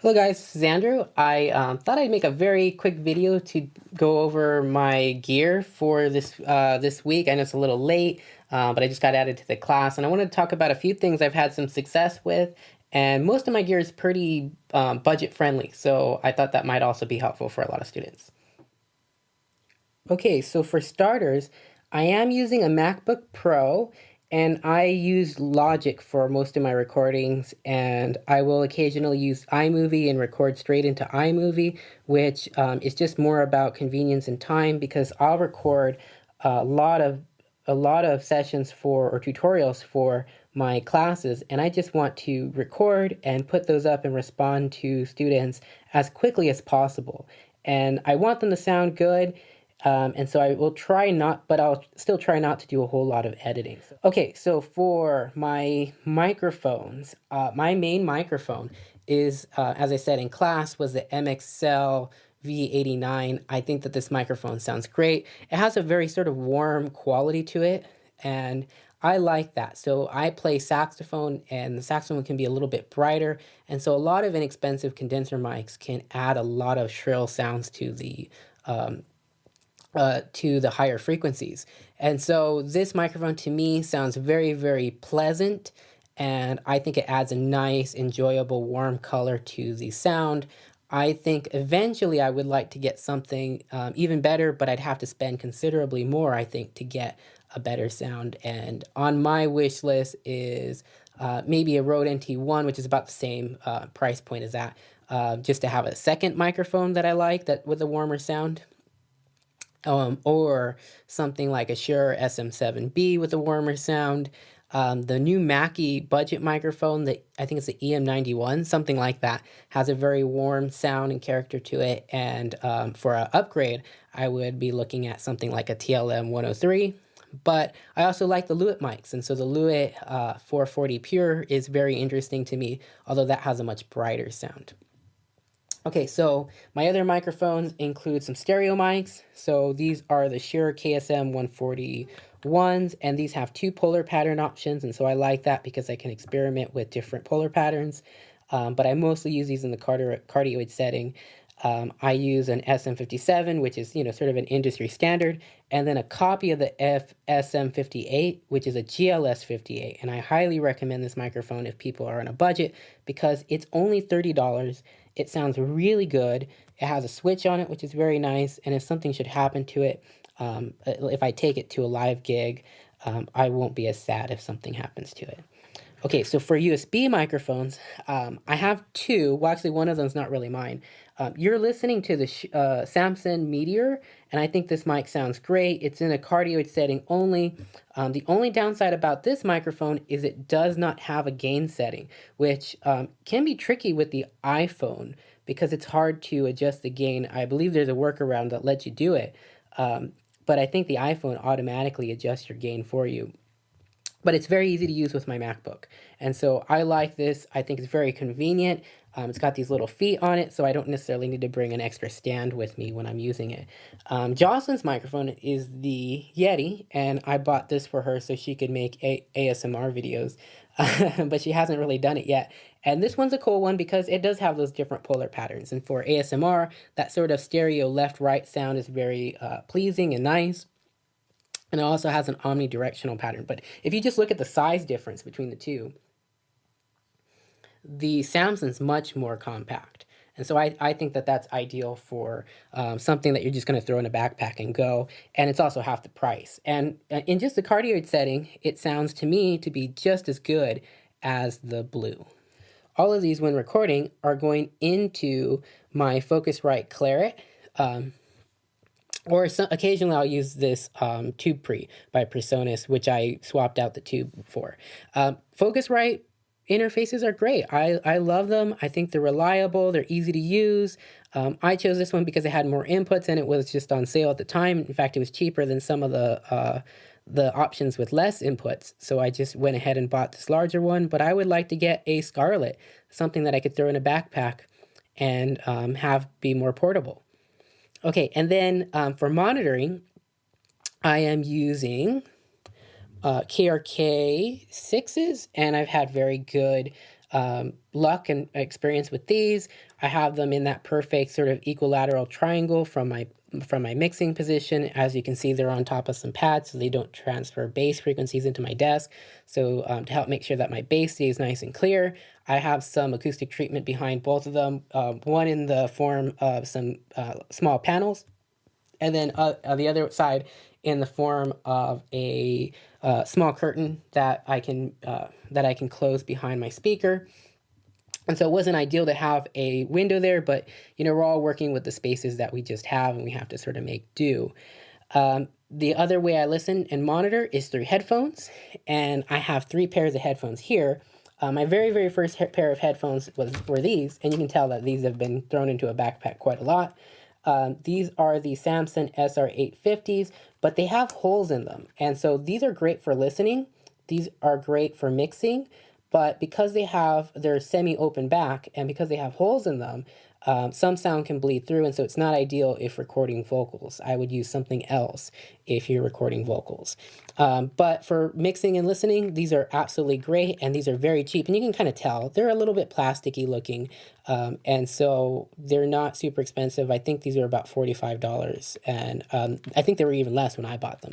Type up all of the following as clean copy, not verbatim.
Hello guys, this is Andrew. I thought I'd make a very quick video to go over my gear for this week. I know it's a little late, but I just got added to the class, and I want to talk about a few things I've had some success with, and most of my gear is pretty budget friendly, so I thought that might also be helpful for a lot of students. Okay, so for starters, I am using a MacBook Pro, and I use Logic for most of my recordings, and I will occasionally use iMovie and record straight into iMovie, which is just more about convenience and time, because I'll record a lot of sessions for or tutorials for my classes, and I just want to record and put those up and respond to students as quickly as possible. And I want them to sound good. And so I will try not, but I'll still try not to do a whole lot of editing. Okay, so for my microphones, my main microphone is, as I said in class, was the MXL V89. I think that this microphone sounds great. It has a very sort of warm quality to it, and I like that. So I play saxophone, and the saxophone can be a little bit brighter, and so a lot of inexpensive condenser mics can add a lot of shrill sounds to the higher frequencies. And so this microphone to me sounds very, very pleasant, and I think it adds a nice, enjoyable, warm color to the sound. I think eventually I would like to get something even better, but I'd have to spend considerably more, I think, to get a better sound. And on my wish list is maybe a Rode NT1, which is about the same price point as that, just to have a second microphone that I like that with a warmer sound. Or something like a Shure SM7B with a warmer sound. The new Mackie budget microphone, that I think it's the EM91, something like that, has a very warm sound and character to it. And for an upgrade, I would be looking at something like a TLM 103. But I also like the Lewitt mics, and so the Lewitt 440 Pure is very interesting to me, although that has a much brighter sound. Okay, so my other microphones include some stereo mics. So these are the Shure KSM 141s, and these have two polar pattern options, and so I like that because I can experiment with different polar patterns. But I mostly use these in the cardioid setting. I use an SM57, which is, sort of an industry standard, and then a copy of the FSM58, which is a GLS58. And I highly recommend this microphone if people are on a budget because it's only $30. It sounds really good. It has a switch on it, which is very nice. And if something should happen to it, if I take it to a live gig, I won't be as sad if something happens to it. Okay, so for USB microphones, I have two. Well, actually, one of them is not really mine. You're listening to the Samson Meteor, and I think this mic sounds great. It's in a cardioid setting only. The only downside about this microphone is it does not have a gain setting, which can be tricky with the iPhone because it's hard to adjust the gain. I believe there's a workaround that lets you do it, but I think the iPhone automatically adjusts your gain for you. But it's very easy to use with my MacBook. And so I like this. I think it's very convenient. It's got these little feet on it, so I don't necessarily need to bring an extra stand with me when I'm using it. Jocelyn's microphone is the Yeti, and I bought this for her so she could make ASMR videos, but she hasn't really done it yet. And this one's a cool one because it does have those different polar patterns. And for ASMR, that sort of stereo left-right sound is very pleasing and nice. And it also has an omnidirectional pattern. But if you just look at the size difference between the two, the Samson's much more compact. And so I think that that's ideal for something that you're just going to throw in a backpack and go. And it's also half the price. And in just the cardioid setting, it sounds to me to be just as good as the Blue. All of these, when recording, are going into my Focusrite Claret. Or occasionally I'll use this tube pre by Presonus, which I swapped out the tube for. Focusrite interfaces are great. I love them. I think they're reliable. They're easy to use. I chose this one because it had more inputs and it was just on sale at the time. In fact, it was cheaper than some of the options with less inputs. So I just went ahead and bought this larger one. But I would like to get a Scarlett, something that I could throw in a backpack and have be more portable. Okay, and then for monitoring, I am using KRK Sixes, and I've had very good luck and experience with these. I have them in that perfect sort of equilateral triangle from my mixing position. As you can see, they're on top of some pads so they don't transfer bass frequencies into my desk. So to help make sure that my bass stays nice and clear, I have some acoustic treatment behind both of them, one in the form of some small panels, and then on the other side in the form of a small curtain that I can close behind my speaker. And so it wasn't ideal to have a window there, but we're all working with the spaces that we just have, and we have to sort of make do. The other way I listen and monitor is through headphones, and I have 3 pairs of headphones here. My very, very first pair of headphones were these, and you can tell that these have been thrown into a backpack quite a lot. These are the Samson SR850s, but they have holes in them, and so these are great for listening. These are great for mixing, but because they're semi-open back, and because they have holes in them, some sound can bleed through, and so it's not ideal if recording vocals. I would use something else if you're recording vocals. But for mixing and listening, these are absolutely great, and these are very cheap, and you can kind of tell. They're a little bit plasticky looking, and so they're not super expensive. I think these are about $45, and I think they were even less when I bought them.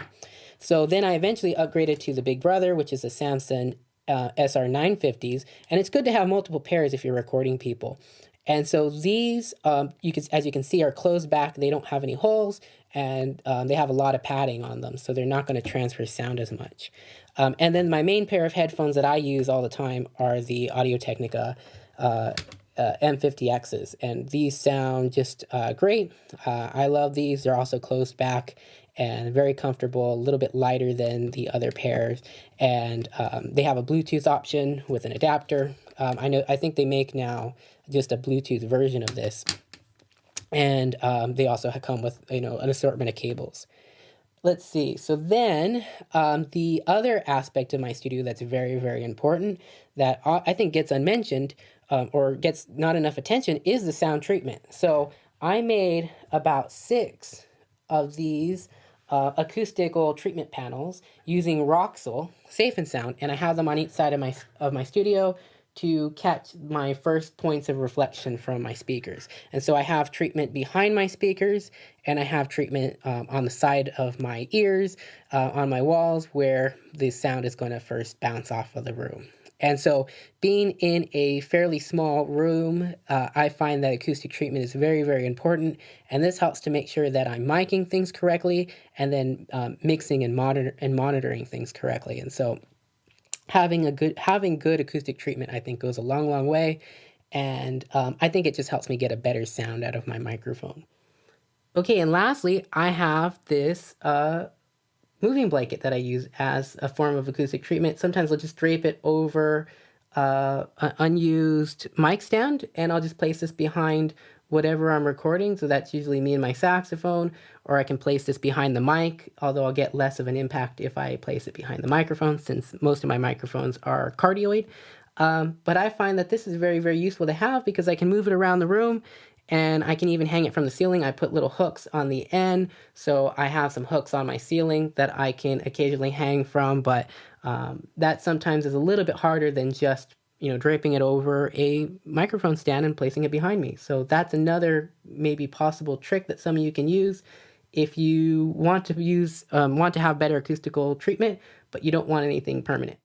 So then I eventually upgraded to the Big Brother, which is a Samson SR950s, and it's good to have multiple pairs if you're recording people. And so these, as you can see, are closed back. They don't have any holes, and they have a lot of padding on them, so they're not going to transfer sound as much. And then my main pair of headphones that I use all the time are the Audio-Technica M50Xs, and these sound just great. I love these. They're also closed back and very comfortable, a little bit lighter than the other pairs, and they have a Bluetooth option with an adapter. I think they make now just a Bluetooth version of this, and they also come with an assortment of cables. Let's see. So then the other aspect of my studio that's very, very important that I think gets unmentioned or gets not enough attention is the sound treatment. So I made about 6 of these acoustical treatment panels using Roxel Safe and Sound, and I have them on each side of my studio to catch my first points of reflection from my speakers. And so I have treatment behind my speakers, and I have treatment on the side of my ears, on my walls, where the sound is going to first bounce off of the room. And so being in a fairly small room, I find that acoustic treatment is very, very important. And this helps to make sure that I'm miking things correctly and then mixing and monitoring things correctly. And so having good acoustic treatment, I think, goes a long, long way. And I think it just helps me get a better sound out of my microphone. Okay, and lastly, I have this moving blanket that I use as a form of acoustic treatment. Sometimes I'll just drape it over an unused mic stand, and I'll just place this behind whatever I'm recording. So that's usually me and my saxophone, or I can place this behind the mic, although I'll get less of an impact if I place it behind the microphone, since most of my microphones are cardioid. But I find that this is very, very useful to have because I can move it around the room, and I can even hang it from the ceiling. I put little hooks on the end, so I have some hooks on my ceiling that I can occasionally hang from, but that sometimes is a little bit harder than just draping it over a microphone stand and placing it behind me. So that's another maybe possible trick that some of you can use if you want to have better acoustical treatment, but you don't want anything permanent.